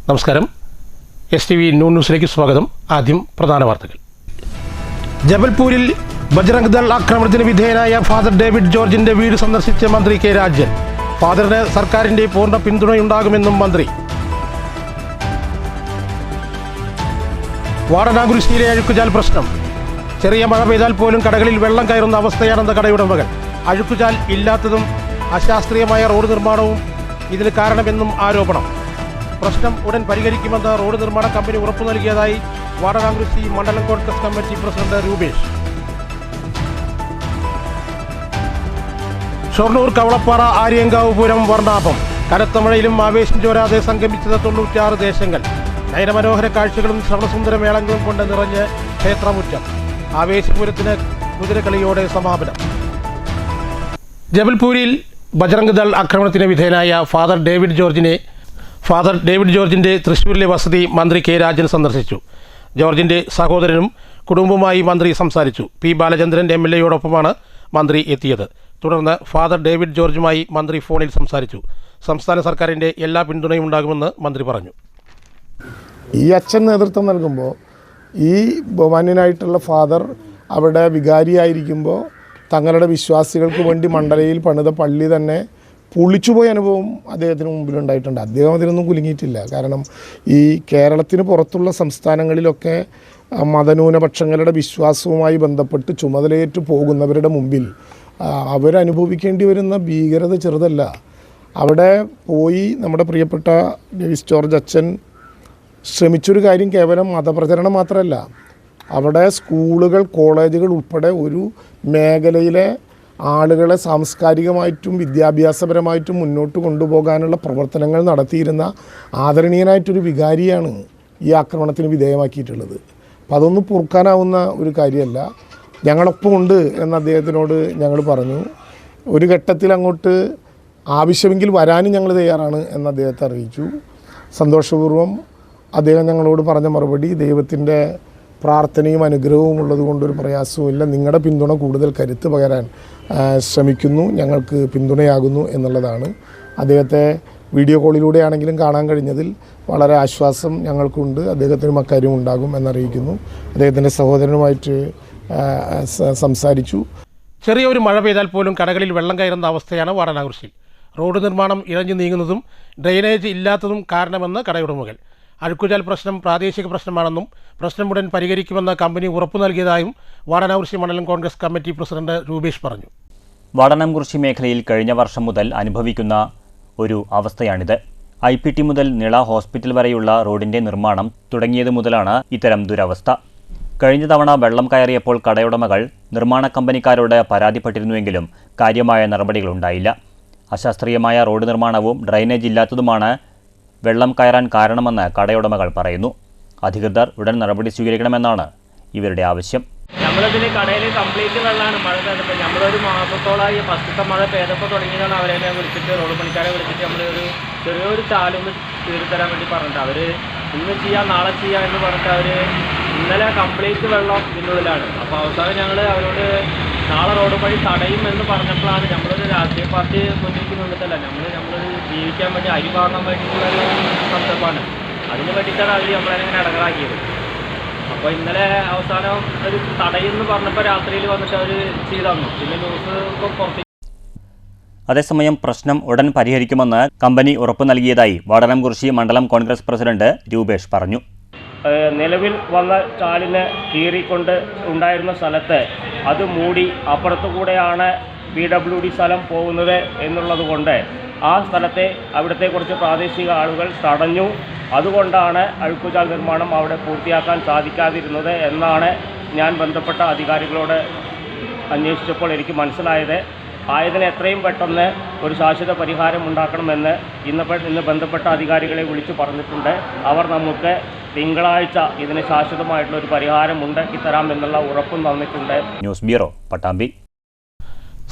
നമസ്കാരം. STV ന്യൂസിലേക്ക് സ്വാഗതം. ആദ്യം പ്രധാന വാർത്തകൾ. ജബൽപൂരിൽ ബജ്രംഗ് ദൾ ആക്രമണത്തിന് വിധേയനായ ഫാദർ ഡേവിഡ് ജോർജിന്റെ വീട് സന്ദർശിച്ച മന്ത്രി കെ രാജൻ. ഫാദറിന് സർക്കാരിന്റെ പൂർണ്ണ പിന്തുണയുണ്ടാകുമെന്നും മന്ത്രി. വാടനാകുരിശിയിലെ അഴുക്കുചാൽ പ്രശ്നം. ചെറിയ മഴ പെയ്താൽ പോലും കടകളിൽ വെള്ളം കയറുന്ന അവസ്ഥയാണെന്ന കടയുടമകൾ. അഴുക്കുചാൽ ഇല്ലാത്തതും അശാസ്ത്രീയമായ റോഡ് നിർമ്മാണവും ഇതിന് കാരണമെന്നും ആരോപണം. പ്രശ്നം ഉടൻ പരിഹരിക്കുമെന്ന് റോഡ് നിർമ്മാണ കമ്പനി ഉറപ്പു നൽകിയതായി വാടനാകുരിശി മണ്ഡലം കോൺഗ്രസ് കമ്മിറ്റി പ്രസിഡന്റ് രൂപേഷ്. ഷൊർണൂർ കവളപ്പാറ ആര്യങ്കാവ് പൂരം വർണ്ണാഭം. കനത്ത മഴയിലും ആവേശം ചോരാതെ സംഗമിച്ചത് 96 ദേശങ്ങൾ. നയനമനോഹര കാഴ്ചകളും ശ്രവണസുന്ദര മേളങ്ങളും കൊണ്ട് നിറഞ്ഞ് ക്ഷേത്രമുറ്റം. ആവേശപൂരത്തിന് കുതിരക്കളിയോടെ സമാപനം. ജബൽപൂരിൽ ബജ്രംഗ് ദൾ ആക്രമണത്തിന് വിധേയനായ ഫാദർ ഡേവിഡ് ജോർജിന്റെ തൃശ്ശൂരിലെ വസതി മന്ത്രി കെ രാജൻ സന്ദർശിച്ചു. ജോർജിന്റെ സഹോദരനും കുടുംബവുമായി മന്ത്രി സംസാരിച്ചു. പി ബാലചന്ദ്രൻ MLAയോടൊപ്പമാണ് മന്ത്രി എത്തിയത്. തുടർന്ന് ഫാദർ ഡേവിഡ് ജോർജുമായി മന്ത്രി ഫോണിൽ സംസാരിച്ചു. സംസ്ഥാന സർക്കാരിന്റെ എല്ലാ പിന്തുണയും ഉണ്ടാകുമെന്ന് മന്ത്രി പറഞ്ഞു. ഈ അച്ഛൻ നേതൃത്വം നൽകുമ്പോൾ ഈ ബഹുമാന്യനായിട്ടുള്ള ഫാദർ അവിടെ വികാരിയായിരിക്കുമ്പോൾ തങ്ങളുടെ വിശ്വാസികൾക്ക് വേണ്ടി മണ്ഡലയിൽ പണിത പള്ളി തന്നെ പൊളിച്ചുപോയ അനുഭവം അദ്ദേഹത്തിന് മുമ്പിലുണ്ടായിട്ടുണ്ട്. അദ്ദേഹം അതിനൊന്നും കുലുങ്ങിയിട്ടില്ല. കാരണം ഈ കേരളത്തിന് പുറത്തുള്ള സംസ്ഥാനങ്ങളിലൊക്കെ മതന്യൂനപക്ഷങ്ങളുടെ വിശ്വാസവുമായി ബന്ധപ്പെട്ട് ചുമതലയേറ്റു പോകുന്നവരുടെ മുമ്പിൽ അവരനുഭവിക്കേണ്ടി വരുന്ന ഭീകരത ചെറുതല്ല. അവിടെ പോയി നമ്മുടെ പ്രിയപ്പെട്ട ഡേവിസ് ജോർജ് അച്ഛൻ ശ്രമിച്ചൊരു കാര്യം കേവലം മതപ്രചരണം മാത്രമല്ല, അവിടെ സ്കൂളുകൾ, കോളേജുകൾ ഉൾപ്പെടെ ഒരു മേഖലയിലെ ആളുകളെ സാംസ്കാരികമായിട്ടും വിദ്യാഭ്യാസപരമായിട്ടും മുന്നോട്ട് കൊണ്ടുപോകാനുള്ള പ്രവർത്തനങ്ങൾ നടത്തിയിരുന്ന ആദരണീയനായിട്ടൊരു വികാരിയാണ് ഈ ആക്രമണത്തിന് വിധേയമാക്കിയിട്ടുള്ളത്. അപ്പോൾ അതൊന്നും പൊറുക്കാനാവുന്ന ഒരു കാര്യമല്ല. ഞങ്ങളൊപ്പം ഉണ്ട് എന്ന് അദ്ദേഹത്തിനോട് ഞങ്ങൾ പറഞ്ഞു. ഒരു ഘട്ടത്തിൽ അങ്ങോട്ട് ആവശ്യമെങ്കിൽ വരാനും ഞങ്ങൾ തയ്യാറാണ് എന്ന് അദ്ദേഹത്തെ അറിയിച്ചു. സന്തോഷപൂർവ്വം അദ്ദേഹം ഞങ്ങളോട് പറഞ്ഞ മറുപടി, ദൈവത്തിൻ്റെ പ്രാർത്ഥനയും അനുഗ്രഹവും ഉള്ളത് കൊണ്ടൊരു പ്രയാസവുമില്ല, നിങ്ങളുടെ പിന്തുണ കൂടുതൽ കരുത്ത് പകരാൻ ശ്രമിക്കുന്നു, ഞങ്ങൾക്ക് പിന്തുണയാകുന്നു എന്നുള്ളതാണ്. അദ്ദേഹത്തെ വീഡിയോ കോളിലൂടെയാണെങ്കിലും കാണാൻ കഴിഞ്ഞതിൽ വളരെ ആശ്വാസം ഞങ്ങൾക്കുണ്ട്. അദ്ദേഹത്തിനും അക്കാര്യം ഉണ്ടാകും എന്നറിയിക്കുന്നു. അദ്ദേഹത്തിൻ്റെ സഹോദരനുമായിട്ട് സംസാരിച്ചു. ചെറിയൊരു മഴ പെയ്താൽ പോലും കടകളിൽ വെള്ളം കയറുന്ന അവസ്ഥയാണ് വാടനാകുരിശിയിൽ. റോഡ് നിർമ്മാണം ഇഴഞ്ഞു നീങ്ങുന്നതും ഡ്രെയിനേജ് ഇല്ലാത്തതും കാരണമെന്ന് കടയുടമകൾ. അഴുക്കുചാൽ പ്രശ്നം പ്രാദേശിക പ്രശ്നമാണെന്നും പ്രശ്നം ഉടൻ പരിഹരിക്കുമെന്ന് കമ്പനി ഉറപ്പു നൽകിയതായും വാടനാകുരിശി മണ്ഡലം കോൺഗ്രസ് കമ്മിറ്റി പ്രസിഡന്റ് രൂപേഷ് പറഞ്ഞു. വാടനാകുരിശി മേഖലയിൽ കഴിഞ്ഞ വർഷം മുതൽ അനുഭവിക്കുന്ന ഒരു അവസ്ഥയാണിത്. IPT മുതൽ നിള ഹോസ്പിറ്റൽ വരെയുള്ള റോഡിന്റെ നിർമ്മാണം തുടങ്ങിയത് മുതലാണ് ഇത്തരം ദുരവസ്ഥ. കഴിഞ്ഞ തവണ വെള്ളം കയറിയപ്പോൾ കടയുടമകൾ നിർമ്മാണ കമ്പനിക്കാരോട് പരാതിപ്പെട്ടിരുന്നുവെങ്കിലും കാര്യമായ നടപടികളുണ്ടായില്ല. അശാസ്ത്രീയമായ റോഡ് നിർമ്മാണവും ഡ്രൈനേജ് ഇല്ലാത്തതുമാണ് വെള്ളം കയറാൻ കാരണമെന്ന് കടയുടമകൾ പറയുന്നു. അധികൃതർ ഉടൻ നടപടി സ്വീകരിക്കണമെന്നാണ് ഇവരുടെ ആവശ്യം. നമ്മളിതിൽ കടയിൽ കംപ്ലീറ്റ് വെള്ളമാണ് മഴ പെയ്തപ്പോൾ. നമ്മളൊരു മാസത്തോളമായി ഫസ്റ്റത്തെ മഴ പെയ്തപ്പോൾ തുടങ്ങിയതാണ് അവരെ വിളിച്ചിട്ട്, റോഡ് പണിക്കാരെ വിളിച്ചിട്ട് നമ്മളൊരു ചെറിയൊരു ചാലൊന്ന് തീർത്തരാൻ വേണ്ടി പറഞ്ഞിട്ട് അവർ ഇന്ന് ചെയ്യാം നാളെ ചെയ്യാം എന്ന് പറഞ്ഞിട്ട് അവർ ഇന്നലെ കംപ്ലീറ്റ് വെള്ളം ഇതിനുള്ളിലാണ്. അപ്പോൾ അവസാനം ഞങ്ങൾ അവരോട് നാളെ റോഡ് പണി തടയും എന്ന് പറഞ്ഞപ്പോഴാണ് നമ്മളൊരു രാഷ്ട്രീയ പാർട്ടി മുന്നിലേക്ക് നിന്നിട്ടല്ല, നമ്മളൊരു ജീവിക്കാൻ വേണ്ടി അരി വാങ്ങാൻ വേണ്ടിയിട്ടുള്ളൊരു കൺസെപ്റ്റാണ്. അതിന് വേണ്ടിയിട്ടാണ് അവർ നമ്മളെങ്ങനെ ഇടങ്ങളാക്കിയത്. അപ്പോൾ ഇന്നലെ അവസാനം ഒരു തടയെന്ന് പറഞ്ഞപ്പോൾ രാത്രിയിൽ വന്നിട്ട് അവർ ചെയ്തു തന്നു. പിന്നെ ന്യൂസ് ഇപ്പോൾ പുറത്തേക്ക്. അതേസമയം പ്രശ്നം ഉടൻ പരിഹരിക്കുമെന്ന് കമ്പനി ഉറപ്പു നൽകിയതായി വാടനാകുരിശി മണ്ഡലം കോൺഗ്രസ് പ്രസിഡന്റ് രൂപേഷ് പറഞ്ഞു. നിലവിൽ വന്ന ചാലിന് കീറിക്കൊണ്ട് ഉണ്ടായിരുന്ന സ്ഥലത്ത് അത് മൂടി അപ്പുറത്തു കൂടെയാണ് PWD സ്ഥലം പോകുന്നത് എന്നുള്ളത് കൊണ്ട് ആ സ്ഥലത്തെ അവിടുത്തെ കുറച്ച് പ്രാദേശിക ആളുകൾ തടഞ്ഞു. അതുകൊണ്ടാണ് അഴുക്കുചാൽ നിർമ്മാണം അവിടെ പൂർത്തിയാക്കാൻ സാധിക്കാതിരുന്നത് എന്നാണ് ഞാൻ ബന്ധപ്പെട്ട അധികാരികളോട് അന്വേഷിച്ചപ്പോൾ എനിക്ക് മനസ്സിലായത്. ആയതിന് എത്രയും പെട്ടെന്ന് ഒരു ശാശ്വത പരിഹാരം ഉണ്ടാക്കണമെന്ന് ഇന്ന് ബന്ധപ്പെട്ട അധികാരികളെ വിളിച്ചു പറഞ്ഞിട്ടുണ്ട്. അവർ നമുക്ക് തിങ്കളാഴ്ച ഇതിന് ശാശ്വതമായിട്ടുള്ള ഒരു പരിഹാരം ഉണ്ടാക്കി തരാമെന്നുള്ള ഉറപ്പും തന്നിട്ടുണ്ട്. News bureau, Pattambi.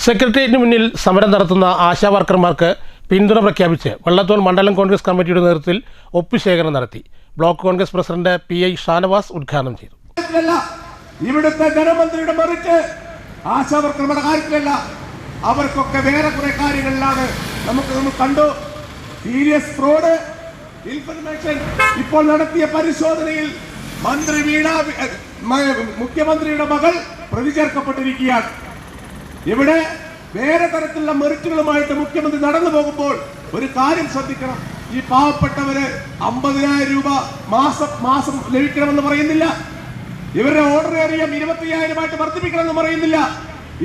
സെക്രട്ടേറിയറ്റിന് മുന്നിൽ സമരം നടത്തുന്ന ആശാ വർക്കർമാർക്ക് പിന്തുണ പ്രഖ്യാപിച്ച് വള്ളത്തോൾ മണ്ഡലം കോൺഗ്രസ് കമ്മിറ്റിയുടെ നേതൃത്വത്തിൽ ഒപ്പുശേഖരണം നടത്തി. Block Congress president PI Shanavas ഉദ്ഘാടനം ചെയ്തു. ഇവിടുത്തെ ധനമന്ത്രിയുടെ മറിച്ച് ആശാ വർക്കർമാരുടെ കാര്യത്തിലല്ല, അവർക്കൊക്കെ വേറെ കുറെ കാര്യങ്ങളിലാണ്. നമ്മൾ കണ്ടു, സീരിയസ് ഫ്രോഡ്, ഇൻഫർമേഷൻ ഇപ്പോൾ നടത്തിയ പരിശോധനയിൽ മുഖ്യമന്ത്രിയുടെ മകൾ പ്രതി ചേർക്കപ്പെട്ടിരിക്കുകയാണ്. ഇവിടെ വേറെ തരത്തിലുള്ള മെറിറ്റുകളുമായിട്ട് മുഖ്യമന്ത്രി നടന്നു പോകുമ്പോൾ ഒരു കാര്യം ശ്രദ്ധിക്കണം. ഈ പാവപ്പെട്ടവര് 50,000 രൂപ മാസം ലഭിക്കണമെന്ന് പറയുന്നില്ല. ഇവരുടെ ഓർഡർ ഏറിയ 25,000 വർദ്ധിപ്പിക്കണമെന്ന് പറയുന്നില്ല.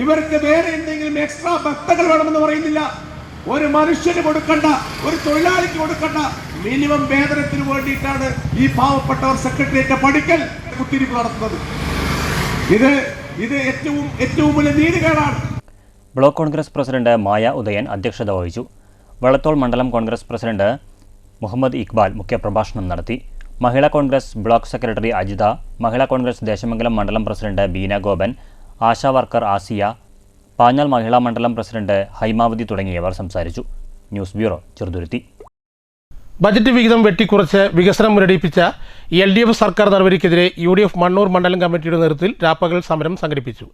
ഇവർക്ക് വേറെ എന്തെങ്കിലും എക്സ്ട്രാ ഭക്തകൾ വേണമെന്ന് പറയുന്നില്ല. ഒരു മനുഷ്യന് കൊടുക്കണ്ട, ഒരു തൊഴിലാളിക്ക് കൊടുക്കണ്ട മിനിമം വേതനത്തിന് വേണ്ടിയിട്ടാണ് ഈ പാവപ്പെട്ടവർ സെക്രട്ടേറിയറ്റ് പഠിക്കൽ കുത്തിരിപ്പ് നടത്തുന്നത്. ഇത് ഏറ്റവും വലിയ നീതികേടാണ്. ബ്ലോക്ക് കോൺഗ്രസ് പ്രസിഡന്റ് മായ ഉദയൻ അധ്യക്ഷത വഹിച്ചു. വളത്തോൾ മണ്ഡലം കോൺഗ്രസ് പ്രസിഡന്റ് മുഹമ്മദ് ഇക്ബാൽ മുഖ്യപ്രഭാഷണം നടത്തി. മഹിളാ കോൺഗ്രസ് ബ്ലോക്ക് സെക്രട്ടറി അജിത, മഹിളാ കോൺഗ്രസ് ദേശമംഗലം മണ്ഡലം പ്രസിഡന്റ് ബീന ഗോപൻ, ആശാ വർക്കർ ആസിയ, പാഞ്ഞാൽ മഹിളാ മണ്ഡലം പ്രസിഡന്റ് ഹൈമാവതി തുടങ്ങിയവർ സംസാരിച്ചു. News bureau, Cheruthuruthy. ബജറ്റ് വിഹിതം വെട്ടിക്കുറച്ച് വികസനം മുരടിപ്പിച്ച LDF സർക്കാർ നടപടിക്കെതിരെ UDF മണ്ണൂർ മണ്ഡലം കമ്മിറ്റിയുടെ നേതൃത്വത്തിൽ രാപ്പകൽ സമരം സംഘടിപ്പിച്ചു.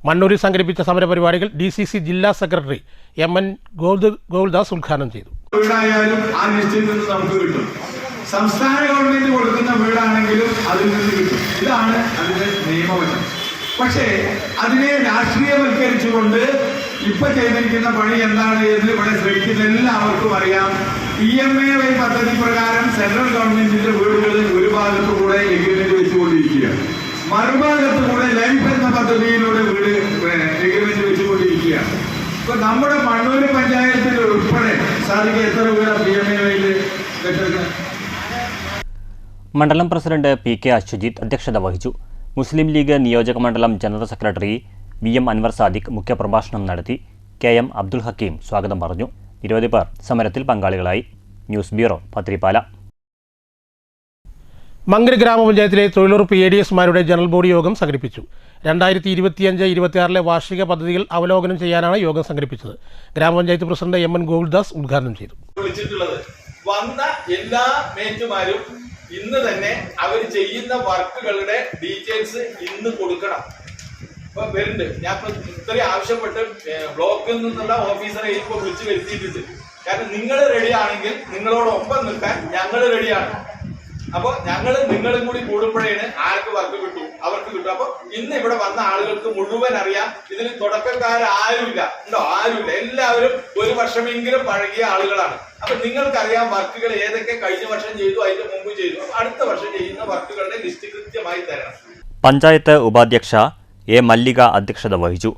മണ്ണൂരിൽ സംഘടിപ്പിച്ച സമരപരിപാടികൾ DCC ജില്ലാ സെക്രട്ടറി MN ഗോകുൽദാസ് ഉദ്ഘാടനം ചെയ്തു. വീടായാലും ആ ലിസ്റ്റിൽ നിന്ന് നമുക്ക് കിട്ടും. സംസ്ഥാന ഗവൺമെന്റ് കൊടുക്കുന്ന വീടാണെങ്കിലും അതിൽ നിന്ന് കിട്ടും. ഇതാണ് അതിന്റെ നിയമവശം. പക്ഷേ അതിനെ രാഷ്ട്രീയവൽക്കരിച്ചുകൊണ്ട് ഇപ്പൊ ചെയ്തിരിക്കുന്ന പണി എന്താണ് എന്ന് ഇവിടെ ശ്രമിക്കുന്ന എല്ലാവർക്കും അറിയാം. PMAY പദ്ധതി പ്രകാരം സെൻട്രൽ ഗവൺമെന്റിന്റെ വീടുകൾ ഒരു ഭാഗത്തു കൂടെ എഗ്രിമെന്റ് വെച്ചുകൊണ്ടിരിക്കുകയാണ്, മറുഭാഗത്തു കൂടെ ലൈഫ് എന്ന പദ്ധതിയിലൂടെ വീട് എഗ്രിമെന്റ് വെച്ചുകൊണ്ടിരിക്കുകയാണ്. ഇപ്പൊ നമ്മുടെ മണ്ണൂർ പഞ്ചായത്തിൽ ഉൾപ്പെടെ സാധിക്കുക എത്ര വീട് PMAYയിൽ വെച്ചെടുക്കുന്നത്? മണ്ഡലം പ്രസിഡന്റ് PK അശ്വജിത്ത് അധ്യക്ഷത വഹിച്ചു. മുസ്ലിം ലീഗ് നിയോജക മണ്ഡലം general secretary VM Anwar Sadiq മുഖ്യപ്രഭാഷണം നടത്തി. KM അബ്ദുൽ ഹക്കീം സ്വാഗതം പറഞ്ഞു. നിരവധി പേർ സമരത്തിൽ പങ്കാളികളായി. News bureau, Pathirippala. മങ്കര ഗ്രാമപഞ്ചായത്തിലെ തൊഴിലുറപ്പ് ADSമാരുടെ ജനറൽ ബോഡി യോഗം സംഘടിപ്പിച്ചു. 2025-26 വാർഷിക പദ്ധതികൾ അവലോകനം ചെയ്യാനാണ് യോഗം സംഘടിപ്പിച്ചത്. ഗ്രാമപഞ്ചായത്ത് പ്രസിഡന്റ് MN ഗോകുൽദാസ് ഉദ്ഘാടനം ചെയ്തു. വന്ന എല്ലാ മേറ്റുമാരും ഇന്ന് തന്നെ അവർ ചെയ്യുന്ന വർക്കുകളുടെ ഡീറ്റെയിൽസ് ഇന്ന് കൊടുക്കണം. ഇപ്പൊ വരുന്നുണ്ട്, ഞാൻ ഇപ്പൊ ഇത്രയും ആവശ്യപ്പെട്ട് ബ്ലോക്കിൽ നിന്നുള്ള ഓഫീസറെ ഇപ്പൊ വിളിച്ചു വരുത്തിയിട്ടുണ്ട്. കാരണം നിങ്ങൾ റെഡി ആണെങ്കിൽ നിങ്ങളോടൊപ്പം നിൽക്കാൻ ഞങ്ങൾ റെഡിയാണ്. അപ്പൊ നിങ്ങളും കൂടി കൂടുമ്പോഴേണ് ആർക്ക് വർക്ക് കിട്ടും, അവർക്ക് കിട്ടും. അപ്പൊ ഇന്ന് ഇവിടെ വന്ന ആളുകൾക്ക് മുഴുവൻ അറിയാം. ഇതിൽ തുടക്കക്കാരുമില്ല, ഉണ്ടോ? ആരുമില്ല. എല്ലാവരും ഒരു വർഷമെങ്കിലും പഴകിയ ആളുകളാണ്. അപ്പൊ നിങ്ങൾക്കറിയാം വർക്കുകൾ ഏതൊക്കെ കഴിഞ്ഞ വർഷം ചെയ്തു, അതിന്റെ മുമ്പ് ചെയ്തു. അടുത്ത വർഷം ചെയ്യുന്ന വർക്കുകളുടെ ലിസ്റ്റ് കൃത്യമായി തരണം. പഞ്ചായത്ത് ഉപാധ്യക്ഷ A മല്ലിക അധ്യക്ഷത വഹിച്ചു.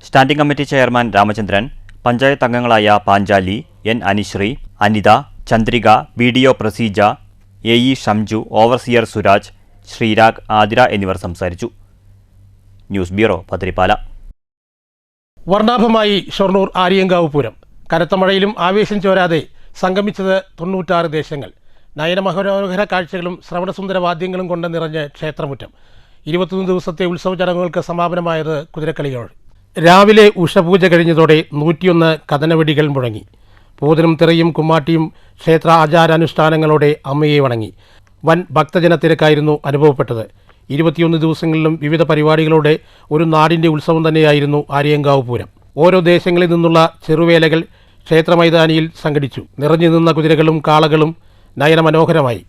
Standing committee chairman Ramachandran, panchayat അംഗങ്ങളായ Panchali, N Anisree, Anitha, Chandrika, BDO Praseeja, AE Shamju, overseer Suraj, Sreerag, Athira എന്നിവർ സംസാരിച്ചു. News bureau, Pathirippala. വർണ്ണാഭമായി ഷൊർണൂർ ആര്യങ്കാവ് പൂരം. കനത്ത മഴയിലും ആവേശം ചോരാതെ സംഗമിച്ചത് 96 ദേശങ്ങൾ. നയനമനോഹര കാഴ്ചകളും ശ്രവണസുന്ദര വാദ്യങ്ങളും കൊണ്ട് നിറഞ്ഞ ക്ഷേത്രമുറ്റം. 21 ദിവസത്തെ ഉത്സവ ചടങ്ങുകൾക്ക് സമാപനമായത് കുതിരക്കളിയോടെ. രാവിലെ ഉഷപൂജ കഴിഞ്ഞതോടെ 101 കഥനവെടികൾ മുഴങ്ങി. പൂതനും തിറയും കുമ്മാട്ടിയും ക്ഷേത്ര ആചാരാനുഷ്ഠാനങ്ങളോടെ അമ്മയെ വണങ്ങി. വൻ ഭക്തജനത്തിരക്കായിരുന്നു അനുഭവപ്പെട്ടത്. 21 ദിവസങ്ങളിലും വിവിധ പരിപാടികളോടെ ഒരു നാടിൻ്റെ ഉത്സവം തന്നെയായിരുന്നു ആര്യങ്കാവ് പൂരം. ഓരോ ദേശങ്ങളിൽ നിന്നുള്ള ചെറുവേലകൾ ക്ഷേത്രമൈതാനിയിൽ സംഘടിച്ചു. നിറഞ്ഞു നിന്ന കുതിരകളും കാളകളും നയനമനോഹരമായി.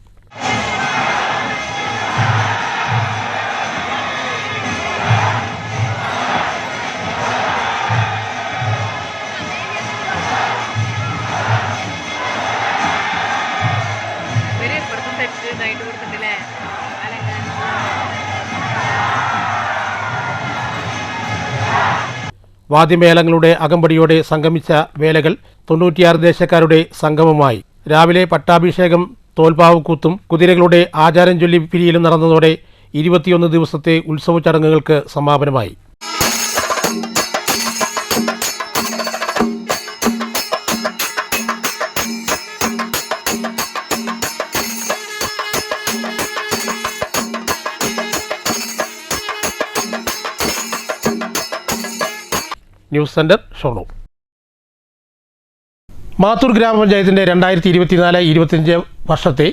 വാദ്യമേളങ്ങളുടെ അകമ്പടിയോടെ സംഗമിച്ച വേലകൾ 96 ദേശക്കാരുടെ സംഗമമായി. രാവിലെ പട്ടാഭിഷേകം, തോൽപ്പാവക്കൂത്തും കുതിരകളുടെ ആചാരം ചൊല്ലി പിരിയിലും നടന്നതോടെ 21 ദിവസത്തെ ഉത്സവ ചടങ്ങുകൾക്ക് സമാപനമായി. News centre, Shoranur. മാത്തൂർ ഗ്രാമപഞ്ചായത്തിൻ്റെ 2024-25 വർഷത്തെ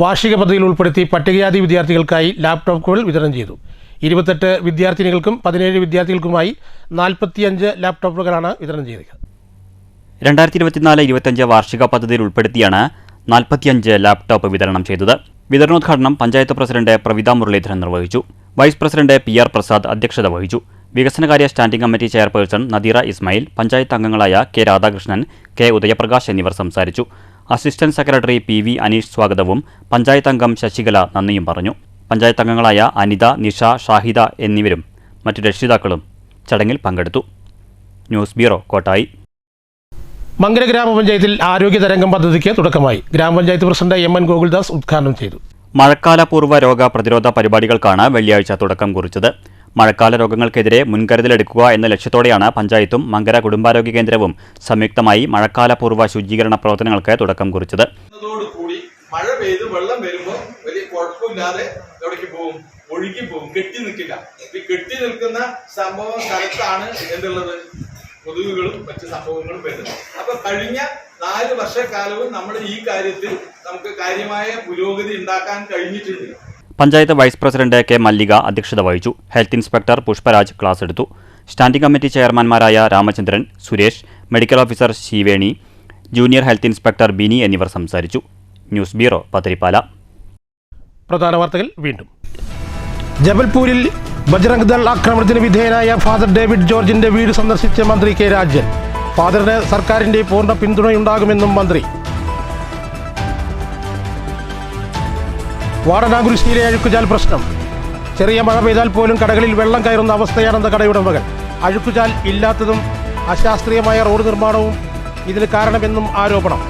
വാർഷിക പദ്ധതിയിൽ ഉൾപ്പെടുത്തി പട്ടികജാതി വിദ്യാർത്ഥികൾക്കായി ലാപ്ടോപ്പുകൾ വിതരണം ചെയ്തു. 28 വിദ്യാർത്ഥിനികൾക്കും 17 വിദ്യാർത്ഥികൾക്കുമായി 45 ലാപ്ടോപ്പുകളാണ് വിതരണം ചെയ്തത്. 2024-25 വാർഷിക പദ്ധതിയിൽ ഉൾപ്പെടുത്തിയാണ് 45 ലാപ്ടോപ്പ് വിതരണം ചെയ്തത്. വിതരണോദ്ഘാടനം പഞ്ചായത്ത് പ്രസിഡന്റ് പ്രവിത മുരളീധരൻ നിർവഹിച്ചു. വൈസ് പ്രസിഡന്റ് PR പ്രസാദ് അധ്യക്ഷത വഹിച്ചു. വികസനകാര്യ standing committee chairperson Nadeera Ismail, panchayat അംഗങ്ങളായ K രാധാകൃഷ്ണൻ, K ഉദയപ്രകാശ് എന്നിവർ സംസാരിച്ചു. അസിസ്റ്റന്റ് സെക്രട്ടറി PV അനീഷ് സ്വാഗതവും പഞ്ചായത്ത് അംഗം ശശികല നന്ദിയും പറഞ്ഞു. പഞ്ചായത്ത് അംഗങ്ങളായ അനിത, നിഷ, ഷാഹിദ എന്നിവരും മറ്റു രക്ഷിതാക്കളും ചടങ്ങിൽ പങ്കെടുത്തു. News bureau, Kottayi. മങ്കര ഗ്രാമപഞ്ചായത്തിൽ ആരോഗ്യ തരംഗം പദ്ധതിക്ക് തുടക്കമായി. ഗ്രാമപഞ്ചായത്ത് പ്രസിഡന്റ് MN ഗോകുൽദാസ് ഉദ്ഘാടനം ചെയ്തു. മഴക്കാലപൂർവ്വ രോഗ പ്രതിരോധ പരിപാടികൾക്കാണ് വെള്ളിയാഴ്ച തുടക്കം കുറിച്ചത്. മഴക്കാല രോഗങ്ങൾക്കെതിരെ മുൻകരുതലെടുക്കുക എന്ന ലക്ഷ്യത്തോടെയാണ് പഞ്ചായത്തും മങ്കര കുടുംബാരോഗ്യ കേന്ദ്രവും സംയുക്തമായി മഴക്കാലപൂർവ്വ ശുചീകരണ പ്രവർത്തനങ്ങൾക്ക് തുടക്കം കുറിച്ചത്. മഴ പെയ്ത് വെള്ളം വരുമ്പോൾ വലിയ കുഴപ്പമില്ലാതെ എവിടേക്ക് പോകും? ഒഴുകി പോകും, കെട്ടി നിൽക്കില്ല. ഈ കെട്ടി നിൽക്കുന്ന സംഭവം സ്ഥലത്താണ് എന്തുള്ളത്? കൊതുകുകളും മറ്റു സംഭവങ്ങളും വരുന്നത്. അപ്പൊ കഴിഞ്ഞ 4 വർഷക്കാലവും നമ്മൾ ഈ കാര്യത്തിൽ നമുക്ക് കാര്യമായ പുരോഗതി ഉണ്ടാക്കാൻ കഴിഞ്ഞിട്ടുണ്ട്. Panchayat vice president K Mallika അധ്യക്ഷത വഹിച്ചു. ഹെൽത്ത് ഇൻസ്പെക്ടർ പുഷ്പരാജ് ക്ലാസ് എടുത്തു. സ്റ്റാൻഡിംഗ് കമ്മിറ്റി ചെയർമാൻമാരായ Ramachandran, Suresh, medical officer Siveni, junior health inspector Bini എന്നിവർ സംസാരിച്ചു. News bureau, Pathirippala. പ്രധാന വാർത്തകൾ വീണ്ടും. ജബൽപൂരിൽ ബജ്രംഗ് ദൾ ആക്രമണത്തിന് വിധേയനായ ഫാദർ ഡേവിഡ് ജോർജിന്റെ വീട് സന്ദർശിച്ച മന്ത്രി K രാജൻ. ഫാദറിന് സർക്കാരിന്റെ പൂർണ്ണ പിന്തുണയുണ്ടാകുമെന്നും മന്ത്രി. വാടനാകുരിശിയിലെ അഴുക്കുചാൽ പ്രശ്നം. ചെറിയ മഴ പെയ്താൽ പോലും കടകളിൽ വെള്ളം കയറുന്ന അവസ്ഥയാണെന്ന കടയുടമകൾ. അഴുക്കുചാൽ ഇല്ലാത്തതും അശാസ്ത്രീയമായ റോഡ് നിർമ്മാണവും ഇതിന് കാരണമെന്നും ആരോപണം.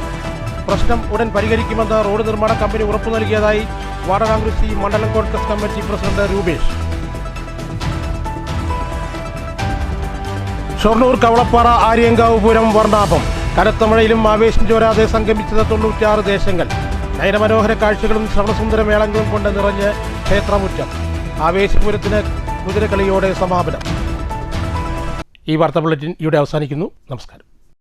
പ്രശ്നം ഉടൻ പരിഹരിക്കുമെന്ന് റോഡ് നിർമ്മാണ കമ്പനി ഉറപ്പു നൽകിയതായി വാടനാകുരിശി മണ്ഡലം കോൺഗ്രസ് കമ്മിറ്റി പ്രസിഡന്റ് രൂപേഷ്. ഷൊർണൂർ കവളപ്പാറ ആര്യങ്കാവ് പൂരം വർണ്ണാഭം. കനത്ത മഴയിലും ആവേശം ചോരാതെ സംഗമിച്ചത് 96 ദേശങ്ങൾ. നയനമനോഹര കാഴ്ചകളും ശ്രവണസുന്ദര മേളങ്ങളും കൊണ്ട് നിറഞ്ഞ് ക്ഷേത്രമുറ്റം. ആവേശപൂരത്തിന് കുതിരക്കളിയോടെ സമാപനം. ഈ വാർത്താ ബുള്ളറ്റിൻ ഇവിടെ അവസാനിക്കുന്നു. നമസ്കാരം.